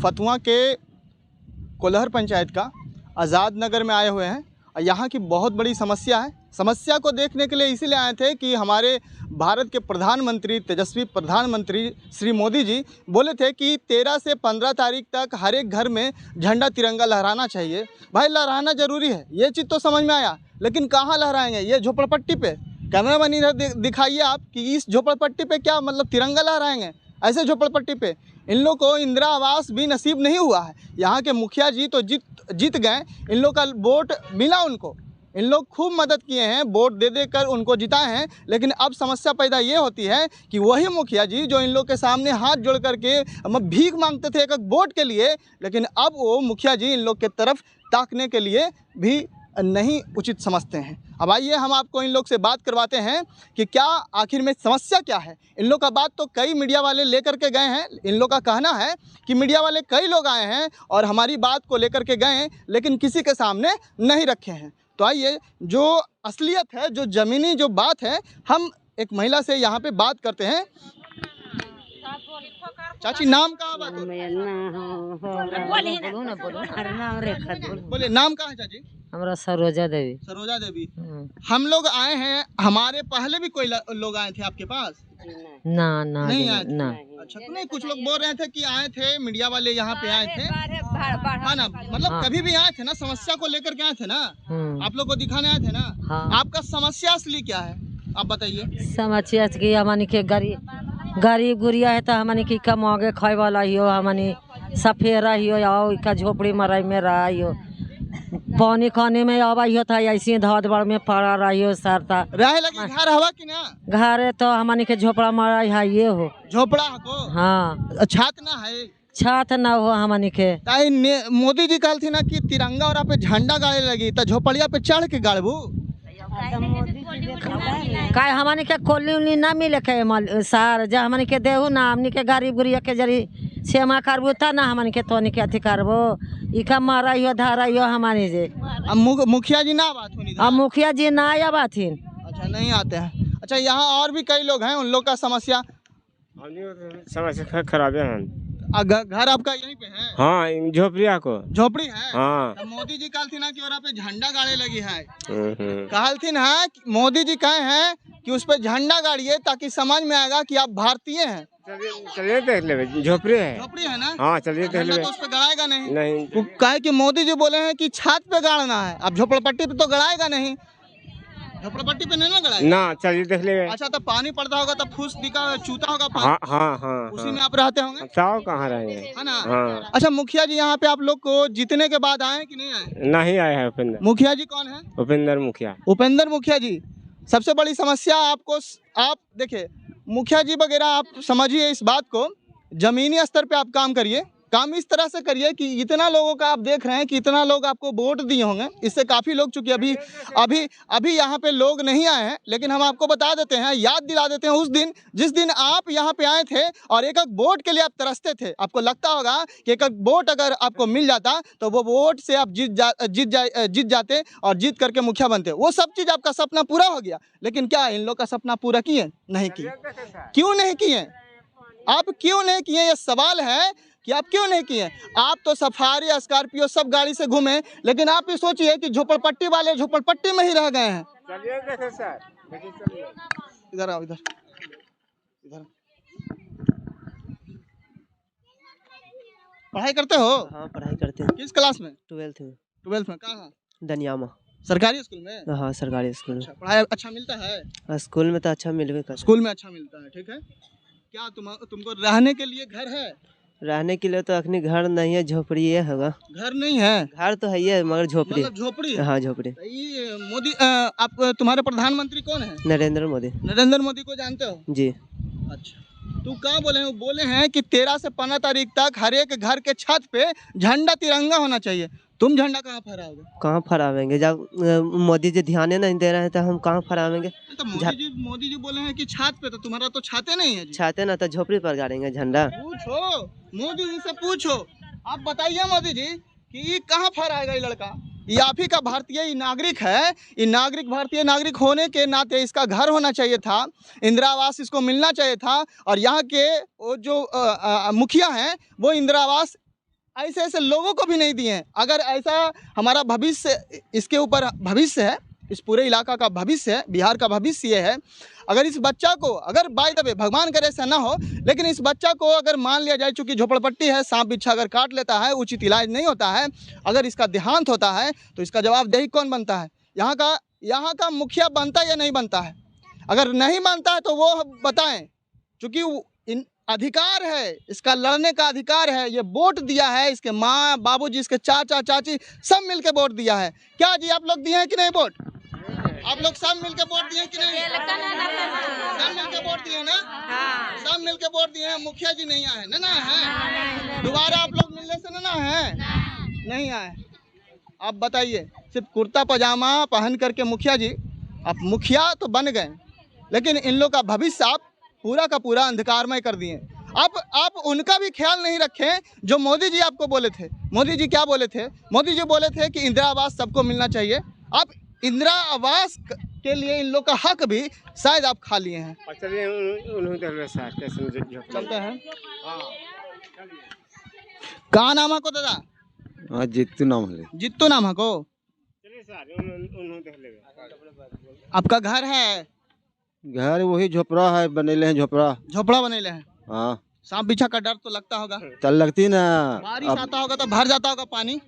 फतुआ के कोलहर पंचायत का आज़ाद नगर में आए हुए हैं और यहाँ की बहुत बड़ी समस्या है। समस्या को देखने के लिए इसीलिए आए थे कि हमारे भारत के प्रधानमंत्री, तेजस्वी प्रधानमंत्री श्री मोदी जी बोले थे कि 13 से 15 तारीख तक हर एक घर में झंडा तिरंगा लहराना चाहिए। भाई लहराना ज़रूरी है, ये चीज़ तो समझ में आया, लेकिन कहाँ लहराएंगे? ये झोपड़पट्टी पे? कैमरा मैन इधर दिखाइए आप कि इस झोपड़पट्टी पे क्या मतलब तिरंगा लहराएंगे? ऐसे झोपड़पट्टी पे इन लोग को इंदिरा आवास भी नसीब नहीं हुआ है। यहाँ के मुखिया जी तो जीत गए, इन लोग का वोट मिला उनको, इन लोग खूब मदद किए हैं, वोट दे देकर उनको जिताए हैं। लेकिन अब समस्या पैदा ये होती है कि वही मुखिया जी जो इन लोग के सामने हाथ जोड़ करके भीख मांगते थे एक वोट के लिए, लेकिन अब वो मुखिया जी इन लोग के तरफ ताकने के लिए भी नहीं उचित समझते हैं। अब आइए हम आपको इन लोग से बात करवाते हैं कि क्या आखिर में समस्या क्या है। इन लोग का बात तो कई मीडिया वाले लेकर के गए हैं। इन लोग का कहना है कि मीडिया वाले कई लोग आए हैं और हमारी बात को लेकर के गए हैं, लेकिन किसी के सामने नहीं रखे हैं। तो आइए जो असलियत है, जो ज़मीनी जो बात है, हम एक महिला से यहाँ पे बात करते हैं। चाची नाम कहाँ बात हो? बोले नाम कहाँ है चाची? हमारा सरोजा देवी। सरोजा देवी। हम लोग आए हैं, हमारे पहले भी कोई लोग आए थे आपके पास? ना ना नहीं आए थे। ना। अच्छा, नहीं कुछ लोग बोल रहे थे कि आए थे, मीडिया वाले यहाँ पे आए थे, हाँ ना, मतलब हाँ। कभी भी आए थे ना, समस्या को लेकर के आए थे ना, आप लोग को दिखाने आए थे ना। हाँ। आपका समस्या असली क्या है आप बताइए? समझिए कि हमनी के गरीब गुड़िया है तो हमनी की कमाओगे खाए वाला हियो, हमनी सफेरा हियो आओ का झोपड़ी मराई में रहा हियो, पानी खाने में आवा हियो था ऐसे धाद बाड़ में पड़ा रहियो सरता रहे लगी घर हवा कि ना? घर है तो हमनी के झोपड़ा मराई है ये हो। झोपड़ा को? हाँ। छात ना है? छात ना हो हमनी के। मोदी जी कहल थी ना कि तिरंगा और पे झंडा गाड़े लगी तो झोपड़िया पे चढ़ के गाड़बू? काय हमनी के कोली उली ना मिले के सार जा हमनी के देहू ना, हमनी के गरीब गुड़िया के जरी सेमा करबू था ना हमनी के तो के अथी करबो इका मारा यो धारा यो हमनी जे। मुखिया जी ना बात होनी? अब मुखिया जी ना आया बाथिन। अच्छा, नहीं आते हैं। अच्छा, यहाँ और भी कई लोग हैं, उन लोग का समस्या खराब है। घर आपका यहीं पे है? हाँ, झोपड़िया को झोपड़ी है। हाँ। तो मोदी जी कहल थी ना कि और पे झंडा गाड़े लगी है, कहल थी ना, मोदी जी कहे हैं कि उस पे झंडा गाड़िए ताकि समझ में आएगा कि आप भारतीय हैं। चलिए देख ले, झोपड़ी है। झोपड़ी है ना? हाँ, चलिए देख ले। तो उस पे गड़ाएगा नहीं? नहीं, कहे कि मोदी जी बोले हैं कि छत पे गाड़ना है, अब झोपड़पट्टी पे तो गड़ाएगा नहीं, झोपड़पट्टी पे नहीं ना गड़ाएगा ना, चलिए देख ले। अच्छा, तो पानी पड़ता होगा तो फूस दिखा चूता होगा पानी? हाँ हाँ हाँ, उसी में आप रहते होंगे? चाव कहाँ रहेंगे, है ना? हाँ। अच्छा, मुखिया जी यहाँ पे आप लोग को जीतने के बाद आए कि नहीं आए? नहीं आए हैं उपेंद्र। मुखिया जी कौन है? उपेंद्र मुखिया। उपेंद्र मुखिया जी। सबसे बड़ी समस्या आपको, आप देखिए मुखिया जी वगैरह आप समझिए इस बात को, जमीनी स्तर पे आप काम करिए, काम इस तरह से करिए कि इतना लोगों का आप देख रहे हैं कि इतना लोग आपको वोट दिए होंगे, इससे काफ़ी लोग, चूँकि अभी यहाँ पे लोग नहीं आए हैं, लेकिन हम आपको बता देते हैं, याद दिला देते हैं उस दिन जिस दिन आप यहाँ पे आए थे और एक वोट के लिए आप तरसते थे। आपको लगता होगा कि एक वोट अगर आपको मिल जाता तो वो वोट से आप जीत जाते और जीत करके मुखिया बनते। वो सब चीज़ आपका सपना पूरा हो गया, लेकिन क्या इन लोग का सपना पूरा किए? नहीं किए। क्यों नहीं किए? आप क्यों नहीं किए? ये सवाल है कि आप क्यों नहीं किए। आप तो सफारी, स्कॉर्पियो सब गाड़ी से घूमे, लेकिन आप ही सोचिए कि झोपड़पट्टी वाले झोपड़पट्टी में ही रह गए हैं। चलिए देखे सर, इधर आओ, इधर। पढ़ाई करते हो? हाँ, पढ़ाई करते हैं। किस क्लास में? 12th में। 12th में। कहाँ? दनियामा। सरकारी स्कूल में? हाँ, सरकारी स्कूल में। अच्छा, पढ़ाई अच्छा मिलता है? स्कूल में तो अच्छा मिलवे करता है। स्कूल में अच्छा मिलता है, ठीक है। क्या तुमको रहने के लिए घर है? रहने के लिए तो अखनी घर नहीं है, झोपड़ी है होगा। घर नहीं है? घर तो है ही है मगर झोपड़ी। मतलब झोपड़ी? हाँ, झोपड़ी। ये मोदी, आप तुम्हारे प्रधानमंत्री कौन है? नरेंद्र मोदी। नरेंद्र मोदी को जानते हो? जी। अच्छा, तू क्या बोले हैं? बोले हैं कि 13 से 15 तारीख तक हर एक घर के छत पे झंडा तिरंगा होना चाहिए। तुम झंडा कहाँ फहराओगे? कहाँ फहरावेंगे जब मोदी जी ध्यान नहीं दे रहे हैं तो हम कहाँ फहरावेंगे? तो मोदी जी बोले हैं कि छत पे, तो तुम्हारा तो छाते नहीं है जी। छाते ना तो झोपड़ी पर गाड़ेंगे झंडा। पूछो मोदी जी से, पूछो। आप बताइए मोदी जी कि ये कहाँ फहराएगा ये लड़का? ये आप ही का भारतीय नागरिक है। ये नागरिक, भारतीय नागरिक होने के नाते इसका घर होना चाहिए था, इंदिरा आवास इसको मिलना चाहिए था। और यहाँ के वो जो मुखिया हैं वो इंदिरा आवास ऐसे ऐसे लोगों को भी नहीं दिए हैं। अगर ऐसा हमारा भविष्य, इसके ऊपर भविष्य है, इस पूरे इलाका का भविष्य है, बिहार का भविष्य ये है, अगर इस बच्चा को, अगर बाय द वे भगवान करे ऐसा ना हो, लेकिन इस बच्चा को अगर मान लिया जाए, चूँकि झोपड़पट्टी है, सांप बिच्छा अगर काट लेता है, उचित इलाज नहीं होता है, अगर इसका देहांत होता है तो इसका जवाबदेही कौन बनता है? यहाँ का मुखिया बनता है या नहीं बनता है? अगर नहीं मानता है तो वो बताएं, क्योंकि इन अधिकार है, इसका लड़ने का अधिकार है। ये वोट दिया है, इसके माँ बाबूजी, इसके चाचा चाची सब मिलके वोट दिया है। क्या जी आप लोग दिए हैं कि नहीं वोट? आप लोग सब मिलके वोट दिए कि नहीं? सब मिलके वोट दिए ना? सब मिलके वोट दिए हैं। मुखिया जी नहीं आए ना है? दोबारा आप लोग मिलने से ना है? नहीं आए। आप बताइए, सिर्फ कुर्ता पजामा पहन करके मुखिया जी, आप मुखिया तो बन गए, लेकिन इन लोग का भविष्य आप पूरा का पूरा अंधकारमय कर दिए। आप उनका भी ख्याल नहीं रखें जो मोदी जी आपको बोले थे। मोदी जी क्या बोले थे? मोदी जी बोले थे कि इंदिरा आवास सबको मिलना चाहिए। आप इंदिरा आवास के लिए इन लोग का हक भी शायद आप खा लिए हैं। चलते हैं। कहाँ नाम है को दादा? जित्तू नाम है। जित्तू नाम है को? आपका घर है? घर वही झोपड़ा है, बनेले हैं झोपड़ा। झोपड़ा बनेले हैं। हाँ। सांप बिच्छा का डर तो लगता होगा? चल लगती ना। बारिश आता होगा तो भर जाता होगा पानी?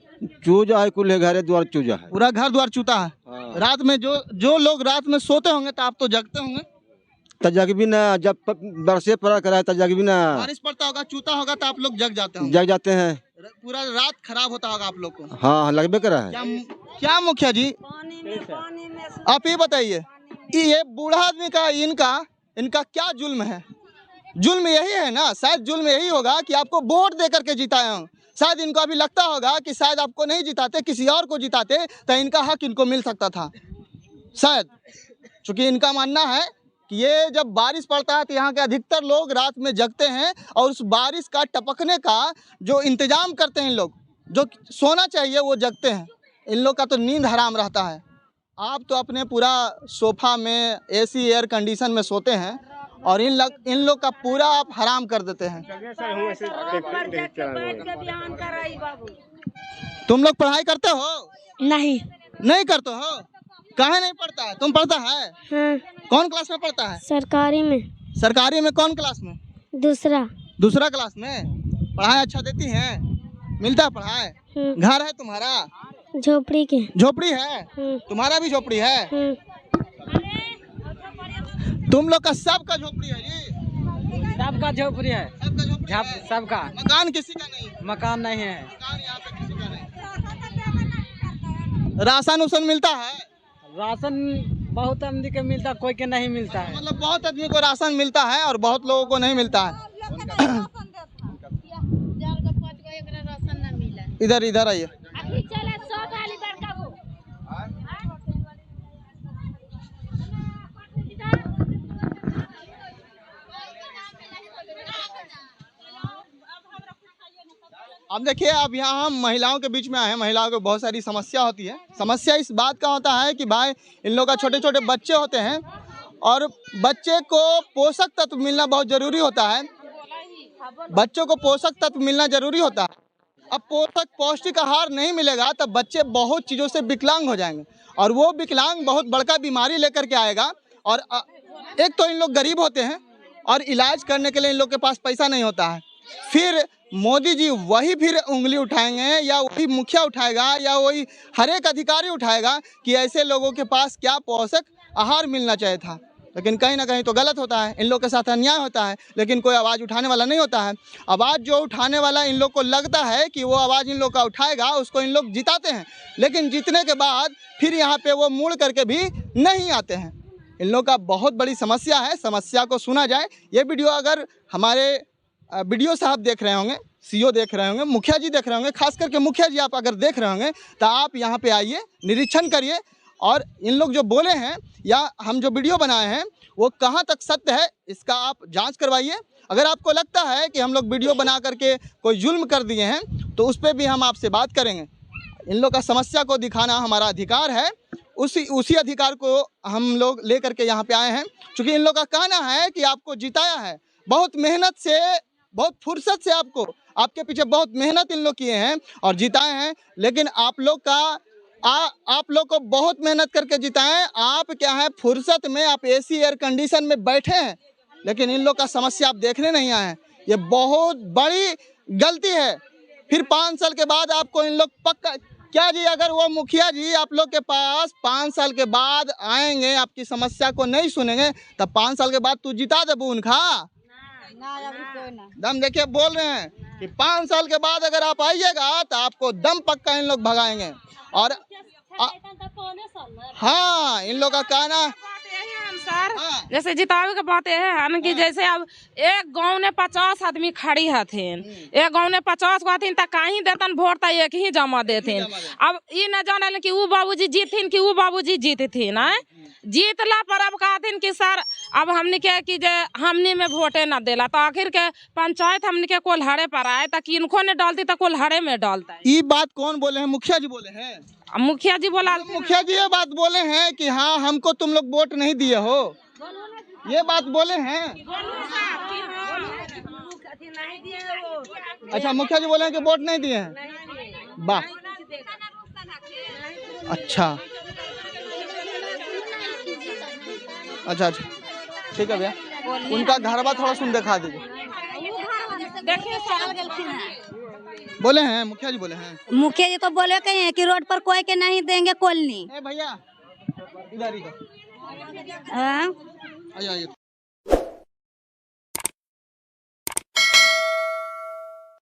चूजा है, कुल घरे द्वार चूजा है, पूरा घर द्वार चूता है। हाँ। रात में जो लोग रात में सोते होंगे तो आप तो जगते होंगे? तो जग भी ना, जब बरसे पड़ा कराए तो जग भी ना। बारिश पड़ता होगा, चूता होगा तो आप लोग जग जाते होंगे? जग जाते हैं। पूरा रात खराब होता होगा आप लोग को? हाँ लगबे करा है। क्या मुखिया जी आप ये बताइए, ये बूढ़ा आदमी का इनका क्या जुल्म है? जुल्म यही है ना? शायद जुल्म यही होगा कि आपको वोट दे करके जिताए हों। शायद इनको अभी लगता होगा कि शायद आपको नहीं जिताते, किसी और को जिताते तो इनका हक इनको मिल सकता था शायद। क्योंकि इनका मानना है कि ये जब बारिश पड़ता है तो यहाँ के अधिकतर लोग रात में जगते हैं और उस बारिश का टपकने का जो इंतजाम करते हैं इन लोग, जो सोना चाहिए वो जगते हैं। इन लोग का तो नींद हराम रहता है। आप तो अपने पूरा सोफा में एसी एयर कंडीशन में सोते हैं और इन लोग का पूरा आप हराम कर देते हैं। तुम लोग पढ़ाई करते हो? नहीं करते हो? काहे नहीं पढ़ता है? तुम पढ़ता है? हाँ। कौन क्लास में पढ़ता है? सरकारी में। सरकारी में कौन क्लास में? दूसरा क्लास में। पढ़ाई अच्छा देती हैं? मिलता है पढ़ाई? घर है तुम्हारा? झोपड़ी है? तुम्हारा भी झोपड़ी है? तुम लोग का सबका झोपड़ी है जी? सबका झोपड़ी है। सबका झोपड़ी है? सबका। मकान किसी का नहीं? मकान नहीं है। मकान यहाँ पे किसी का नहीं। राशन उसन मिलता है? राशन बहुत आदमी के मिलता, कोई के नहीं मिलता है। मतलब बहुत आदमी को राशन मिलता है और बहुत लोगों को नहीं मिलता है। इधर आइए। अब देखिए, अब यहाँ हम महिलाओं के बीच में आए हैं। महिलाओं को बहुत सारी समस्या होती है। समस्या इस बात का होता है कि भाई इन लोगों का छोटे छोटे बच्चे होते हैं और बच्चे को पोषक तत्व मिलना बहुत ज़रूरी होता है। बच्चों को पोषक तत्व मिलना ज़रूरी होता है। अब पौष्टिक आहार नहीं मिलेगा तब बच्चे बहुत चीज़ों से विकलांग हो जाएंगे और वो विकलांग बहुत बड़का बीमारी लेकर के आएगा। और एक तो इन लोग गरीब होते हैं और इलाज करने के लिए इन लोग के पास पैसा नहीं होता है। फिर मोदी जी वही फिर उंगली उठाएंगे या वही मुखिया उठाएगा या वही हर एक अधिकारी उठाएगा कि ऐसे लोगों के पास क्या पोषक आहार मिलना चाहिए था। लेकिन कहीं ना कहीं तो गलत होता है, इन लोग के साथ अन्याय होता है, लेकिन कोई आवाज़ उठाने वाला नहीं होता है। आवाज़ जो उठाने वाला इन लोग को लगता है कि वो आवाज़ इन लोग का उठाएगा, उसको इन लोग जिताते हैं, लेकिन जीतने के बाद फिर यहाँ पे वो मुड़ करके भी नहीं आते हैं। इन लोग का बहुत बड़ी समस्या है, समस्या को सुना जाए। ये वीडियो अगर हमारे वीडियो साहब देख रहे होंगे, सीओ देख रहे होंगे, मुखिया जी देख रहे होंगे, खास करके मुखिया जी आप अगर देख रहे होंगे तो आप यहाँ पे आइए, निरीक्षण करिए और इन लोग जो बोले हैं या हम जो वीडियो बनाए हैं वो कहाँ तक सत्य है इसका आप जांच करवाइए। अगर आपको लगता है कि हम लोग वीडियो बना करके कोई जुल्म कर दिए हैं तो उस पर भी हम आपसे बात करेंगे। इन लोग का समस्या को दिखाना हमारा अधिकार है, उसी अधिकार को हम लोग ले करके यहाँ पे आए हैं। क्योंकि इन लोग का कहना है कि आपको जिताया है, बहुत मेहनत से बहुत फुर्सत से आपको, आपके पीछे बहुत मेहनत इन लोग किए हैं और जिताए हैं, लेकिन आप लोग को बहुत मेहनत करके जिताए हैं। आप क्या है, फुर्सत में आप एसी एयर कंडीशन में बैठे हैं, लेकिन इन लोग का समस्या आप देखने नहीं आए हैं। ये बहुत बड़ी गलती है। फिर 5 साल के बाद आपको इन लोग पक्का क्या जी, अगर वो मुखिया जी आप लोग के पास 5 साल के बाद आएंगे, आपकी समस्या को नहीं सुनेंगे, तब 5 साल के बाद तू जिता दे बून खा दम। देखिए बोल रहे हैं कि 5 साल के बाद अगर आप आइएगा तो आपको दम पक्का इन लोग भगाएंगे। और हाँ, इन लोग का कहना सर, जैसे जितावे के बात है ना कि जैसे अब एक गांव ने 50 आदमी खड़ी हथिन, एक गांव ने 50 को हथिन, त कहीं देतन वोट त एक ही जमा देथिन। अब ये न जाने कि वो बाबूजी जीतिन कि वो बाबूजी जीतथिन, जीतला पर अब कहथिन कि सर अब हमने के कि जे हमने में वोटे न देला, तो आखिर के पंचायत हमने के कोल्हाड़े पर आए, त किनको ने डालती तो कोल्हाड़े में डालता। ये बात कौन बोले हैं? मुखिया जी बोले हैं। मुखिया जी बोला, मुखिया जी ये बात बोले हैं कि हाँ हमको तुम लोग वोट नहीं दिए हो, ये बात बोले हैं। अच्छा, मुखिया जी बोले हैं कि वोट नहीं दिए हैं। वाह, अच्छा अच्छा अच्छा, ठीक है भैया, उनका घरवा थोड़ा सुन दिखा दीजिए। बोले हैं मुखिया जी, बोले हैं मुखिया जी तो बोले कहीं हैं कि रोड पर कोई के नहीं देंगे कॉलोनी। भैया इधर हाँ? आइए।